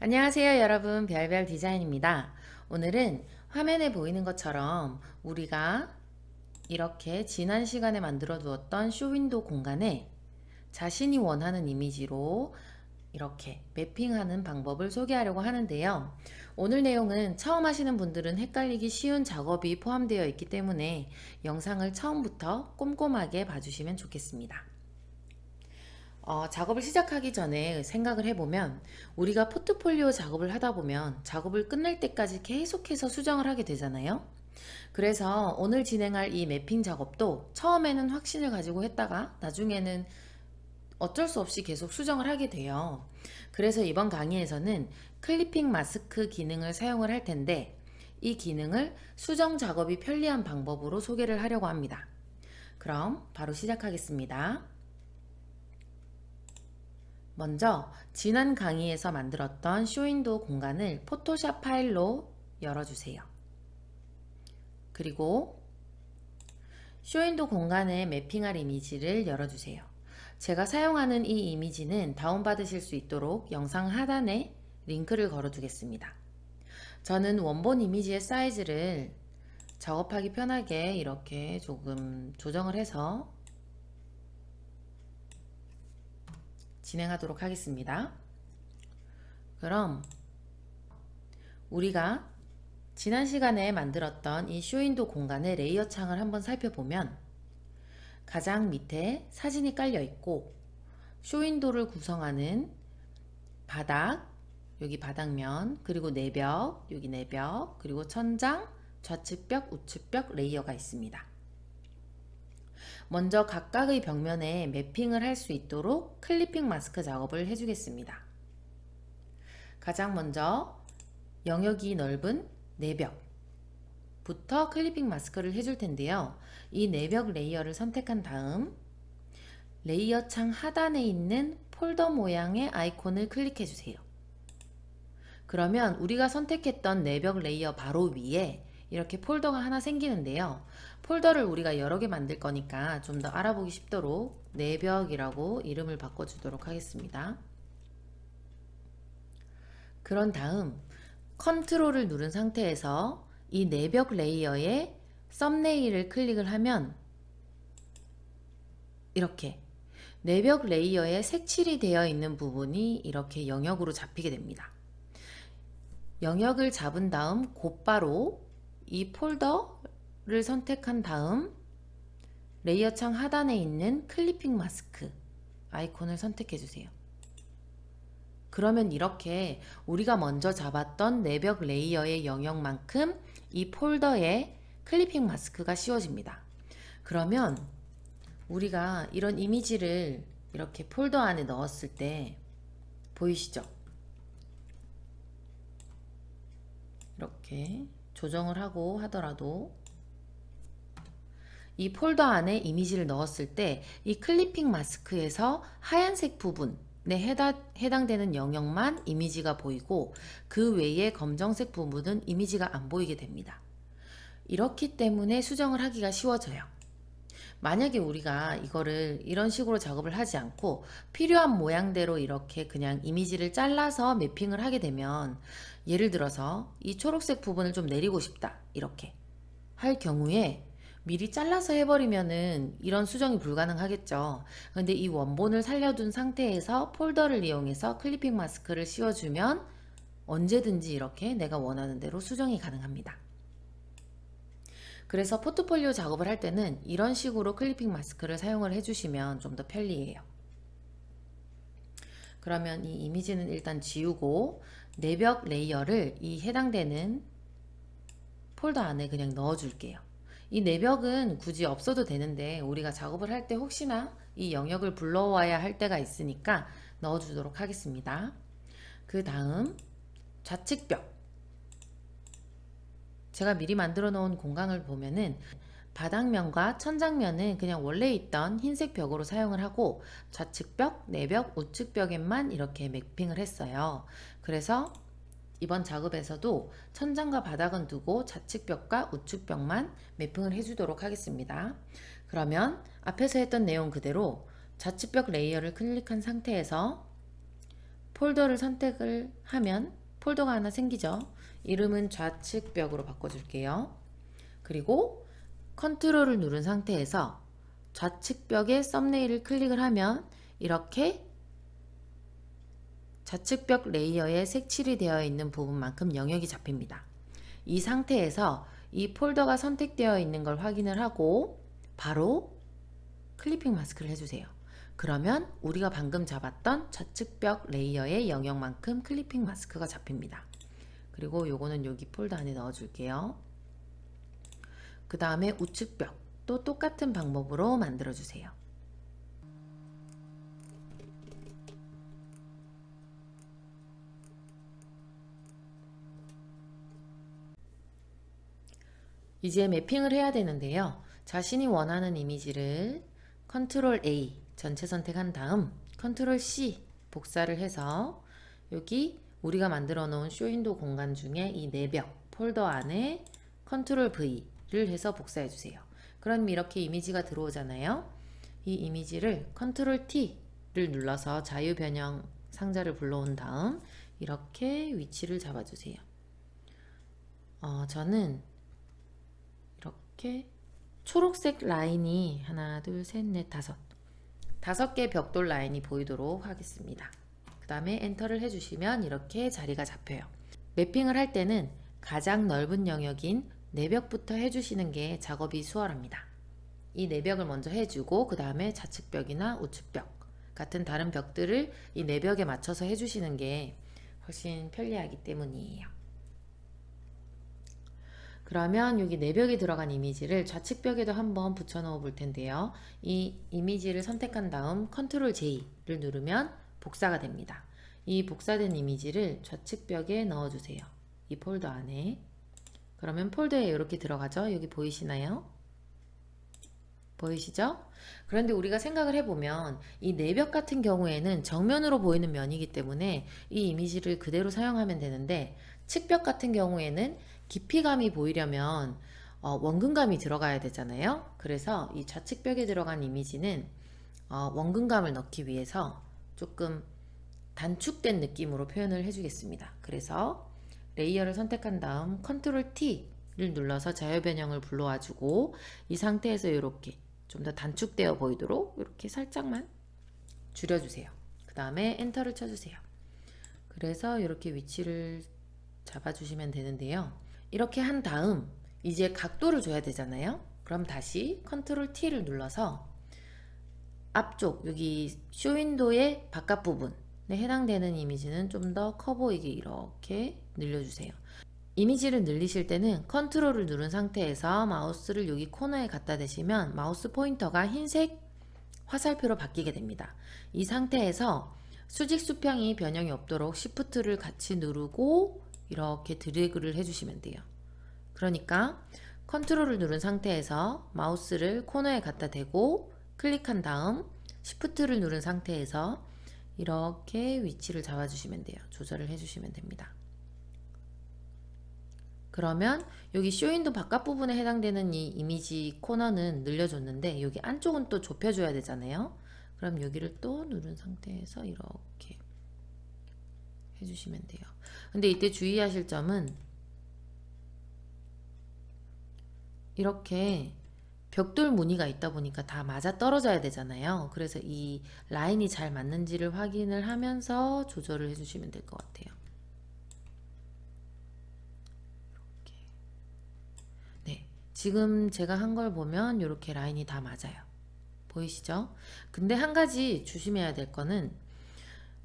안녕하세요 여러분, 별별 디자인입니다. 오늘은 화면에 보이는 것처럼 우리가 이렇게 지난 시간에 만들어 두었던 쇼윈도 공간에 자신이 원하는 이미지로 이렇게 매핑하는 방법을 소개하려고 하는데요. 오늘 내용은 처음 하시는 분들은 헷갈리기 쉬운 작업이 포함되어 있기 때문에 영상을 처음부터 꼼꼼하게 봐주시면 좋겠습니다. 작업을 시작하기 전에 생각을 해보면 우리가 포트폴리오 작업을 하다 보면 작업을 끝낼 때까지 계속해서 수정을 하게 되잖아요. 그래서 오늘 진행할 이 매핑 작업도 처음에는 확신을 가지고 했다가 나중에는 어쩔 수 없이 계속 수정을 하게 돼요. 그래서 이번 강의에서는 클리핑 마스크 기능을 사용을 할 텐데 이 기능을 수정 작업이 편리한 방법으로 소개를 하려고 합니다. 그럼 바로 시작하겠습니다. 먼저 지난 강의에서 만들었던 쇼윈도우 공간을 포토샵 파일로 열어주세요. 그리고 쇼윈도우 공간에 매핑할 이미지를 열어주세요. 제가 사용하는 이 이미지는 다운받으실 수 있도록 영상 하단에 링크를 걸어 두겠습니다. 저는 원본 이미지의 사이즈를 작업하기 편하게 이렇게 조금 조정을 해서 진행하도록 하겠습니다. 그럼 우리가 지난 시간에 만들었던 이 쇼윈도우 공간의 레이어 창을 한번 살펴보면 가장 밑에 사진이 깔려 있고 쇼윈도우를 구성하는 바닥, 여기 바닥면, 그리고 내벽, 여기 내벽, 그리고 천장, 좌측벽, 우측벽 레이어가 있습니다. 먼저 각각의 벽면에 매핑을 할 수 있도록 클리핑 마스크 작업을 해주겠습니다. 가장 먼저 영역이 넓은 내벽부터 클리핑 마스크를 해줄 텐데요. 이 내벽 레이어를 선택한 다음 레이어 창 하단에 있는 폴더 모양의 아이콘을 클릭해 주세요. 그러면 우리가 선택했던 내벽 레이어 바로 위에 이렇게 폴더가 하나 생기는데요. 폴더를 우리가 여러 개 만들 거니까 좀 더 알아보기 쉽도록 내벽이라고 이름을 바꿔주도록 하겠습니다. 그런 다음 컨트롤을 누른 상태에서 이 내벽 레이어에 썸네일을 클릭을 하면 이렇게 내벽 레이어에 색칠이 되어 있는 부분이 이렇게 영역으로 잡히게 됩니다. 영역을 잡은 다음 곧바로 이 폴더를 선택한 다음 레이어 창 하단에 있는 클리핑 마스크 아이콘을 선택해 주세요. 그러면 이렇게 우리가 먼저 잡았던 내벽 레이어의 영역만큼 이 폴더에 클리핑 마스크가 씌워집니다. 그러면 우리가 이런 이미지를 이렇게 폴더 안에 넣었을 때 보이시죠? 이렇게 조정을 하고 하더라도 이 폴더 안에 이미지를 넣었을 때 이 클리핑 마스크에서 하얀색 부분에 해당되는 영역만 이미지가 보이고 그 외에 검정색 부분은 이미지가 안 보이게 됩니다. 이렇기 때문에 수정을 하기가 쉬워져요. 만약에 우리가 이거를 이런 식으로 작업을 하지 않고 필요한 모양대로 이렇게 그냥 이미지를 잘라서 매핑을 하게 되면 예를 들어서 이 초록색 부분을 좀 내리고 싶다 이렇게 할 경우에 미리 잘라서 해버리면은 이런 수정이 불가능하겠죠. 근데 이 원본을 살려둔 상태에서 폴더를 이용해서 클리핑 마스크를 씌워주면 언제든지 이렇게 내가 원하는 대로 수정이 가능합니다. 그래서 포트폴리오 작업을 할 때는 이런 식으로 클리핑 마스크를 사용을 해주시면 좀 더 편리해요. 그러면 이 이미지는 일단 지우고 내벽 레이어를 이 해당되는 폴더 안에 그냥 넣어줄게요. 이 내벽은 굳이 없어도 되는데 우리가 작업을 할 때 혹시나 이 영역을 불러와야 할 때가 있으니까 넣어주도록 하겠습니다. 그 다음 좌측벽, 제가 미리 만들어 놓은 공간을 보면은 바닥면과 천장면은 그냥 원래 있던 흰색 벽으로 사용을 하고 좌측벽, 내벽, 우측벽에만 이렇게 매핑을 했어요. 그래서 이번 작업에서도 천장과 바닥은 두고 좌측벽과 우측벽만 매핑을 해주도록 하겠습니다. 그러면 앞에서 했던 내용 그대로 좌측벽 레이어를 클릭한 상태에서 폴더를 선택을 하면 폴더가 하나 생기죠. 이름은 좌측 벽으로 바꿔줄게요. 그리고 컨트롤을 누른 상태에서 좌측 벽에 썸네일을 클릭을 하면 이렇게 좌측 벽 레이어에 색칠이 되어 있는 부분만큼 영역이 잡힙니다. 이 상태에서 이 폴더가 선택되어 있는 걸 확인을 하고 바로 클리핑 마스크를 해주세요. 그러면 우리가 방금 잡았던 좌측 벽 레이어의 영역만큼 클리핑 마스크가 잡힙니다. 그리고 요거는 여기 폴더 안에 넣어줄게요. 그 다음에 우측 벽 또 똑같은 방법으로 만들어 주세요. 이제 매핑을 해야 되는데요. 자신이 원하는 이미지를 컨트롤 A 전체 선택한 다음 컨트롤 C 복사를 해서 여기 우리가 만들어 놓은 쇼윈도 공간 중에 이 내벽 폴더 안에 컨트롤 V를 해서 복사해 주세요. 그럼 이렇게 이미지가 들어오잖아요. 이 이미지를 컨트롤 T를 눌러서 자유 변형 상자를 불러온 다음 이렇게 위치를 잡아주세요. 저는 이렇게 초록색 라인이 하나, 둘, 셋, 넷, 다섯 개 벽돌 라인이 보이도록 하겠습니다. 그 다음에 엔터를 해주시면 이렇게 자리가 잡혀요. 매핑을 할 때는 가장 넓은 영역인 내벽부터 해주시는 게 작업이 수월합니다. 이 내벽을 먼저 해주고 그 다음에 좌측벽이나 우측벽 같은 다른 벽들을 이 내벽에 맞춰서 해주시는 게 훨씬 편리하기 때문이에요. 그러면 여기 내벽에 들어간 이미지를 좌측벽에도 한번 붙여 넣어 볼 텐데요. 이 이미지를 선택한 다음 컨트롤 J를 누르면 복사가 됩니다. 이 복사된 이미지를 좌측벽에 넣어 주세요. 이 폴더 안에. 그러면 폴더에 이렇게 들어가죠. 여기 보이시나요? 보이시죠? 그런데 우리가 생각을 해보면 이 내벽 같은 경우에는 정면으로 보이는 면이기 때문에 이 이미지를 그대로 사용하면 되는데 측벽 같은 경우에는 깊이감이 보이려면 원근감이 들어가야 되잖아요. 그래서 이 좌측벽에 들어간 이미지는 원근감을 넣기 위해서 조금 단축된 느낌으로 표현을 해주겠습니다. 그래서 레이어를 선택한 다음 컨트롤 T를 눌러서 자유 변형을 불러와 주고 이 상태에서 이렇게 좀 더 단축되어 보이도록 이렇게 살짝만 줄여주세요. 그 다음에 엔터를 쳐주세요. 그래서 이렇게 위치를 잡아주시면 되는데요. 이렇게 한 다음 이제 각도를 줘야 되잖아요. 그럼 다시 컨트롤 T를 눌러서 앞쪽 여기 쇼윈도의 바깥 부분에 해당되는 이미지는 좀 더 커 보이게 이렇게 늘려주세요. 이미지를 늘리실 때는 컨트롤을 누른 상태에서 마우스를 여기 코너에 갖다 대시면 마우스 포인터가 흰색 화살표로 바뀌게 됩니다. 이 상태에서 수직 수평이 변형이 없도록 Shift를 같이 누르고 이렇게 드래그를 해주시면 돼요. 그러니까 컨트롤을 누른 상태에서 마우스를 코너에 갖다 대고 클릭한 다음 Shift를 누른 상태에서 이렇게 위치를 잡아주시면 돼요. 조절을 해주시면 됩니다. 그러면 여기 쇼윈도 바깥 부분에 해당되는 이 이미지 코너는 늘려줬는데 여기 안쪽은 또 좁혀줘야 되잖아요. 그럼 여기를 또 누른 상태에서 이렇게 해주시면 돼요. 근데 이때 주의하실 점은 이렇게 벽돌 무늬가 있다 보니까 다 맞아 떨어져야 되잖아요. 그래서 이 라인이 잘 맞는지를 확인을 하면서 조절을 해주시면 될 것 같아요. 이렇게. 네, 지금 제가 한 걸 보면 이렇게 라인이 다 맞아요. 보이시죠? 근데 한 가지 조심해야 될 거는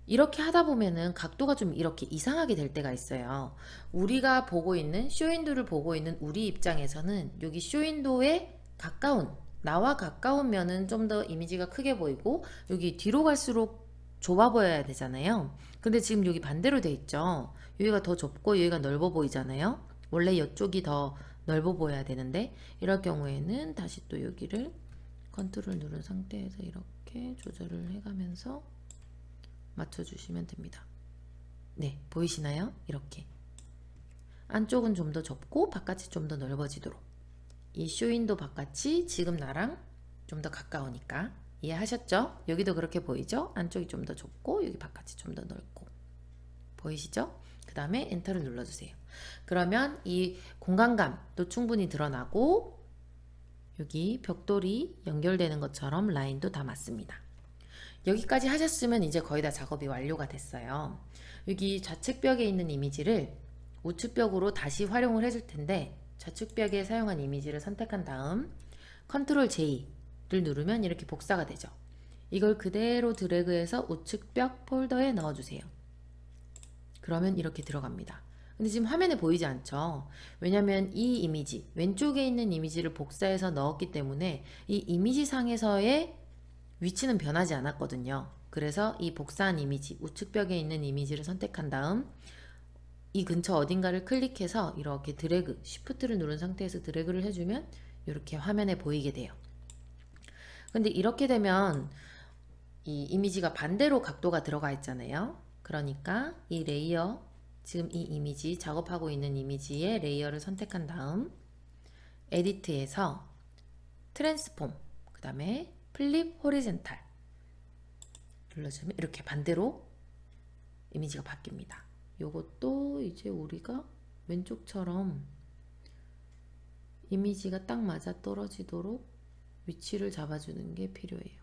이렇게 하다 보면은 각도가 좀 이렇게 이상하게 될 때가 있어요. 우리가 보고 있는 쇼윈도를 보고 있는 우리 입장에서는 여기 쇼윈도에 가까운 나와 가까운 면은 좀 더 이미지가 크게 보이고 여기 뒤로 갈수록 좁아 보여야 되잖아요. 근데 지금 여기 반대로 돼 있죠. 여기가 더 좁고 여기가 넓어 보이잖아요. 원래 이쪽이 더 넓어 보여야 되는데 이럴 경우에는 다시 또 여기를 컨트롤 누른 상태에서 이렇게 조절을 해가면서 맞춰주시면 됩니다. 네, 보이시나요? 이렇게 안쪽은 좀 더 좁고 바깥이 좀 더 넓어지도록 이 쇼윈도 바깥이 지금 나랑 좀 더 가까우니까 이해하셨죠? 여기도 그렇게 보이죠? 안쪽이 좀 더 좁고 여기 바깥이 좀 더 넓고 보이시죠? 그 다음에 엔터를 눌러주세요. 그러면 이 공간감도 충분히 드러나고 여기 벽돌이 연결되는 것처럼 라인도 다 맞습니다. 여기까지 하셨으면 이제 거의 다 작업이 완료가 됐어요. 여기 좌측벽에 있는 이미지를 우측벽으로 다시 활용을 해줄 텐데 좌측벽에 사용한 이미지를 선택한 다음 컨트롤 J를 누르면 이렇게 복사가 되죠. 이걸 그대로 드래그해서 우측벽 폴더에 넣어주세요. 그러면 이렇게 들어갑니다. 근데 지금 화면에 보이지 않죠? 왜냐면 이 이미지, 왼쪽에 있는 이미지를 복사해서 넣었기 때문에 이 이미지 상에서의 위치는 변하지 않았거든요. 그래서 이 복사한 이미지, 우측벽에 있는 이미지를 선택한 다음 이 근처 어딘가를 클릭해서 이렇게 드래그, 쉬프트를 누른 상태에서 드래그를 해주면 이렇게 화면에 보이게 돼요. 근데 이렇게 되면 이 이미지가 반대로 각도가 들어가 있잖아요. 그러니까 이 레이어, 지금 이 이미지, 작업하고 있는 이미지의 레이어를 선택한 다음 에디트에서 트랜스폼, 그 다음에 플립 호리젠탈 눌러주면 이렇게 반대로 이미지가 바뀝니다. 요것도 이제 우리가 왼쪽처럼 이미지가 딱 맞아 떨어지도록 위치를 잡아주는 게 필요해요.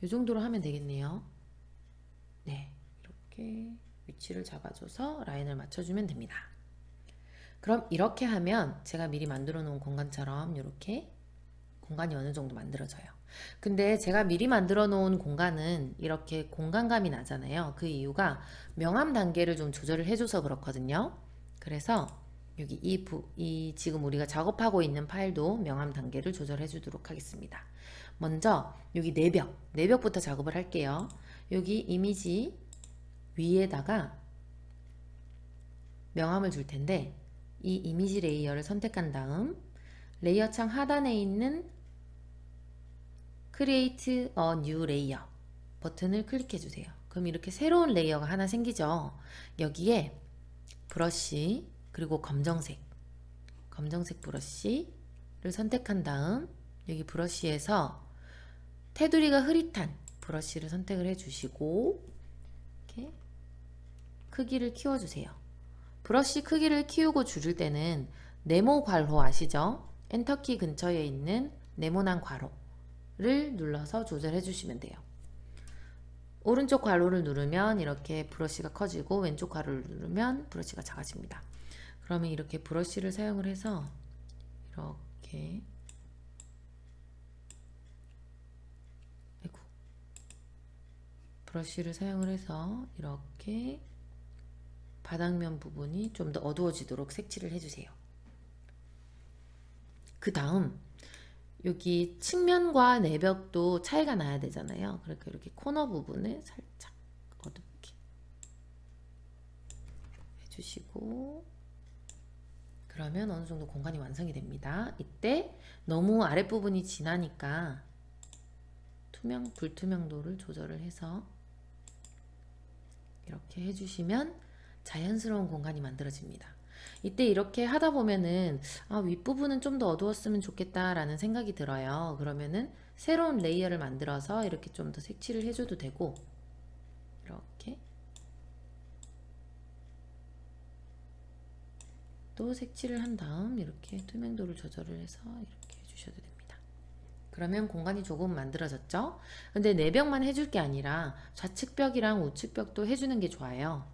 이 정도로 하면 되겠네요. 네, 이렇게 위치를 잡아줘서 라인을 맞춰주면 됩니다. 그럼 이렇게 하면 제가 미리 만들어 놓은 공간처럼 이렇게 공간이 어느 정도 만들어져요. 근데 제가 미리 만들어 놓은 공간은 이렇게 공간감이 나잖아요. 그 이유가 명암 단계를 좀 조절을 해줘서 그렇거든요. 그래서 여기 이 지금 우리가 작업하고 있는 파일도 명암 단계를 조절해 주도록 하겠습니다. 먼저 여기 내벽부터 작업을 할게요. 여기 이미지 위에다가 명암을 줄 텐데 이 이미지 레이어를 선택한 다음 레이어 창 하단에 있는 Create a New Layer 버튼을 클릭해 주세요. 그럼 이렇게 새로운 레이어가 하나 생기죠. 여기에 브러쉬 그리고 검정색 브러쉬를 선택한 다음 여기 브러쉬에서 테두리가 흐릿한 브러쉬를 선택을 해주시고 이렇게 크기를 키워주세요. 브러쉬 크기를 키우고 줄일 때는 네모 괄호 아시죠? 엔터키 근처에 있는 네모난 괄호를 눌러서 조절해 주시면 돼요. 오른쪽 괄호를 누르면 이렇게 브러쉬가 커지고 왼쪽 괄호를 누르면 브러쉬가 작아집니다. 그러면 이렇게 브러쉬를 사용을 해서 이렇게 브러쉬를 사용을 해서 이렇게 바닥면 부분이 좀 더 어두워지도록 색칠을 해주세요. 그 다음 여기 측면과 내벽도 차이가 나야 되잖아요. 그러니까 이렇게 코너 부분을 살짝 어둡게 해주시고 그러면 어느 정도 공간이 완성이 됩니다. 이때 너무 아랫부분이 진하니까 불투명도를 조절을 해서 이렇게 해주시면 자연스러운 공간이 만들어집니다. 이때 이렇게 하다 보면은 윗부분은 좀 더 어두웠으면 좋겠다 라는 생각이 들어요. 그러면은 새로운 레이어를 만들어서 이렇게 좀 더 색칠을 해줘도 되고 이렇게 또 색칠을 한 다음 이렇게 투명도를 조절을 해서 이렇게 해주셔도 됩니다. 그러면 공간이 조금 만들어졌죠? 근데 내벽만 해줄 게 아니라 좌측벽이랑 우측벽도 해주는 게 좋아요.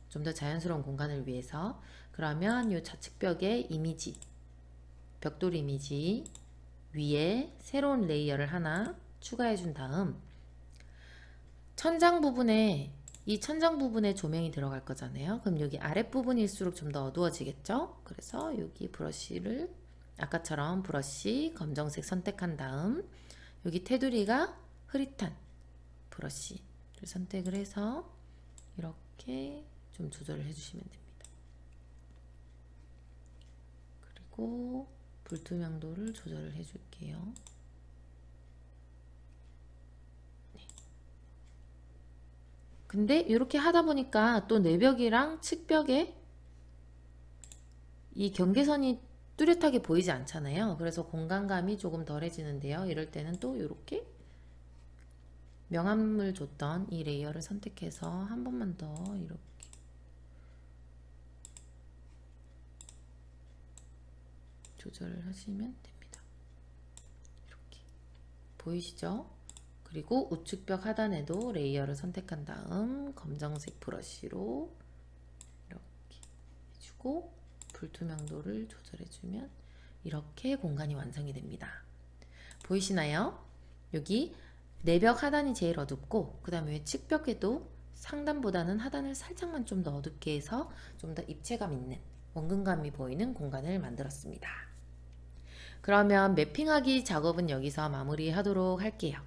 좀 더 자연스러운 공간을 위해서. 그러면 이 좌측벽에 이미지, 벽돌 이미지 위에 새로운 레이어를 하나 추가해 준 다음 천장 부분에 이 천장 부분에 조명이 들어갈 거잖아요. 그럼 여기 아랫부분일수록 좀 더 어두워지겠죠? 그래서 여기 브러쉬를 아까처럼 브러쉬 검정색 선택한 다음 여기 테두리가 흐릿한 브러쉬를 선택을 해서 이렇게 좀 조절을 해주시면 됩니다. 그리고 불투명도를 조절을 해줄게요. 네. 근데 이렇게 하다 보니까 또 내벽이랑 측벽에 이 경계선이 뚜렷하게 보이지 않잖아요. 그래서 공간감이 조금 덜해지는데요. 이럴 때는 또 이렇게 명암을 줬던 이 레이어를 선택해서 한 번만 더 이렇게 조절을 하시면 됩니다. 이렇게 보이시죠? 그리고 우측벽 하단에도 레이어를 선택한 다음 검정색 브러쉬로 이렇게 해주고 불투명도를 조절해주면 이렇게 공간이 완성이 됩니다. 보이시나요? 여기 내벽 하단이 제일 어둡고 그 다음에 측벽에도 상단보다는 하단을 살짝만 좀 더 어둡게 해서 좀 더 입체감 있는 원근감이 보이는 공간을 만들었습니다. 그러면 매핑하기 작업은 여기서 마무리하도록 할게요.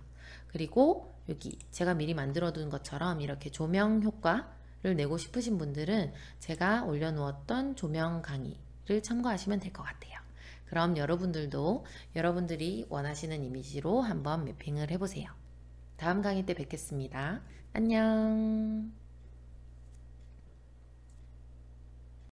그리고 여기 제가 미리 만들어 둔 것처럼 이렇게 조명 효과를 내고 싶으신 분들은 제가 올려놓았던 조명 강의를 참고하시면 될 것 같아요. 그럼 여러분들도 여러분들이 원하시는 이미지로 한번 매핑을 해보세요. 다음 강의 때 뵙겠습니다. 안녕.